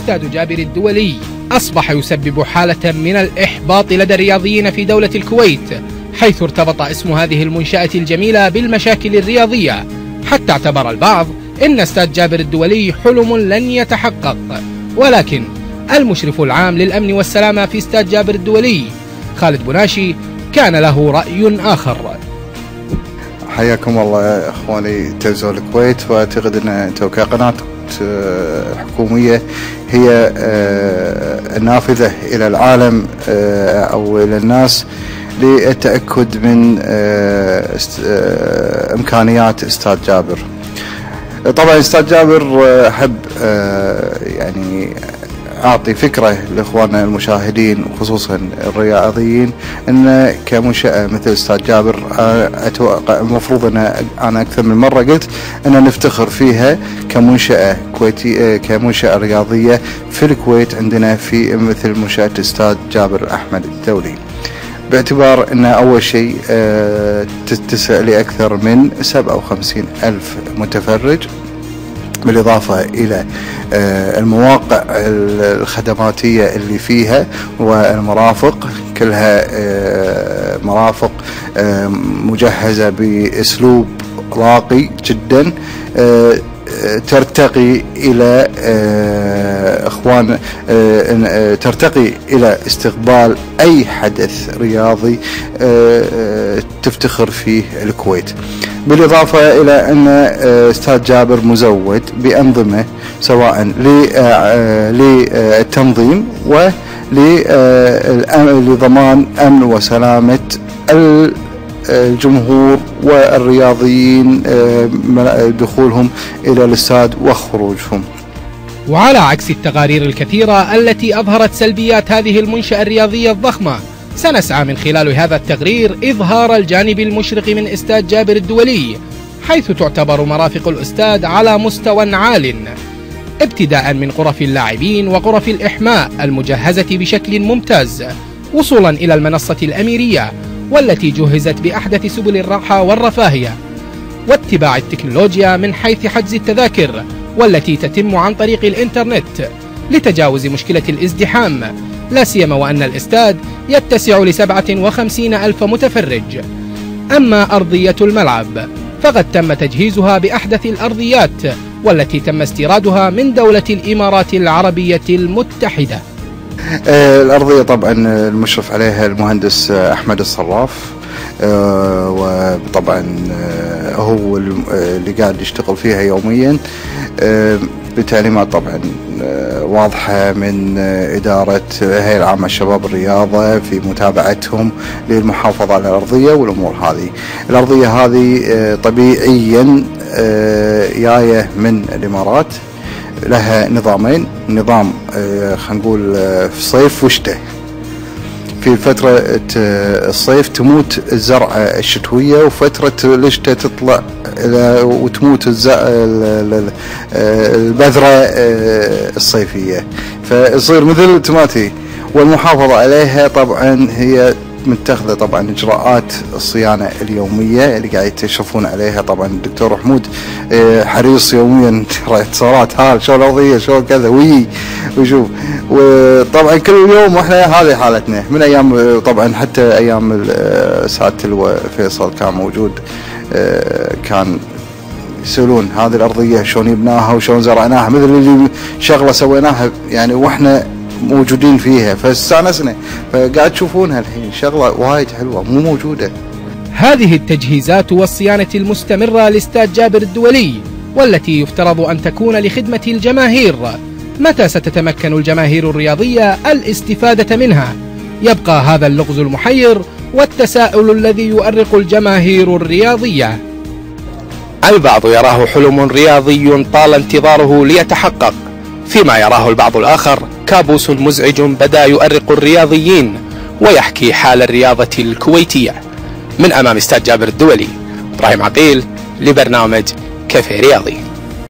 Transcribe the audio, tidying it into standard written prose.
استاد جابر الدولي أصبح يسبب حالة من الإحباط لدى الرياضيين في دولة الكويت، حيث ارتبط اسم هذه المنشأة الجميلة بالمشاكل الرياضية، حتى اعتبر البعض إن استاد جابر الدولي حلم لن يتحقق. ولكن المشرف العام للأمن والسلامة في استاد جابر الدولي خالد بناشي كان له رأي آخر. حياكم الله اخواني تلفزيون الكويت، واعتقد ان انتم كقناه حكوميه هي النافذه الى العالم او الى الناس للتاكد من امكانيات استاد جابر. طبعا استاد جابر احب يعني أعطي فكرة لإخواننا المشاهدين وخصوصا الرياضيين أن كمنشأة مثل استاد جابر أتوقع المفروض أن أنا أكثر من مرة قلت أن نفتخر فيها كمنشأة كويتية، كمنشأة رياضية في الكويت عندنا في مثل منشأة استاد جابر أحمد الدولي، باعتبار أن أول شيء تتسع لأكثر من 57,000 متفرج، بالإضافة إلى المواقع الخدماتية اللي فيها والمرافق كلها مرافق مجهزة بأسلوب راقي جدا ترتقي إلى ترتقي إلى استقبال أي حدث رياضي تفتخر فيه الكويت. بالإضافة إلى أن استاد جابر مزود بأنظمة سواء للتنظيم ولضمان أمن وسلامة الجمهور والرياضيين دخولهم إلى الاستاد وخروجهم. وعلى عكس التقارير الكثيرة التي أظهرت سلبيات هذه المنشأة الرياضية الضخمة، سنسعى من خلال هذا التقرير إظهار الجانب المشرق من استاد جابر الدولي، حيث تعتبر مرافق الاستاد على مستوى عال، ابتداء من غرف اللاعبين وغرف الإحماء المجهزة بشكل ممتاز، وصولا إلى المنصة الأميرية والتي جهزت بأحدث سبل الراحة والرفاهية، واتباع التكنولوجيا من حيث حجز التذاكر والتي تتم عن طريق الإنترنت لتجاوز مشكلة الازدحام، لا سيما وأن الاستاد يتسع ل57,000 متفرج. أما أرضية الملعب فقد تم تجهيزها بأحدث الأرضيات والتي تم استيرادها من دولة الإمارات العربية المتحدة. الأرضية طبعا المشرف عليها المهندس أحمد الصراف، وطبعا هو اللي قاعد يشتغل فيها يوميا بتعليمات طبعا واضحة من إدارة الهيئة العامة للشباب الرياضة في متابعتهم للمحافظة على الأرضية والأمور هذه. الأرضية هذه طبيعيا جاية من الإمارات، لها نظامين، نظام خلينا نقول في صيف وشتاء. في فترة الصيف تموت الزرعة الشتوية، وفترة الشتاء تطلع وتموت البذرة الصيفية، فيصير مثل تماتي. والمحافظة عليها طبعا هي متخذة طبعا اجراءات الصيانه اليوميه اللي قاعد يتشرفون عليها. طبعا الدكتور حمود حريص يوميا اتصالات، ها شلون الارضيه شلون كذا ويشوف. وطبعا كل يوم واحنا هذه حالتنا من ايام، طبعا حتى ايام سعاده فيصل كان موجود، كان يسألون هذه الارضيه شلون يبناها وشلون زرعناها، مثل اللي شغله سويناها يعني واحنا موجودين فيها، فاستانسنا. فقاعد تشوفونها الحين شغله وايد حلوه مو موجوده. هذه التجهيزات والصيانه المستمره لاستاد جابر الدولي، والتي يفترض ان تكون لخدمه الجماهير، متى ستتمكن الجماهير الرياضيه الاستفاده منها؟ يبقى هذا اللغز المحير والتساؤل الذي يؤرق الجماهير الرياضيه. البعض يراه حلم رياضي طال انتظاره ليتحقق، فيما يراه البعض الآخر كابوس مزعج بدا يؤرق الرياضيين ويحكي حال الرياضة الكويتية. من أمام استاد جابر الدولي، إبراهيم عقيل لبرنامج كافيه رياضي.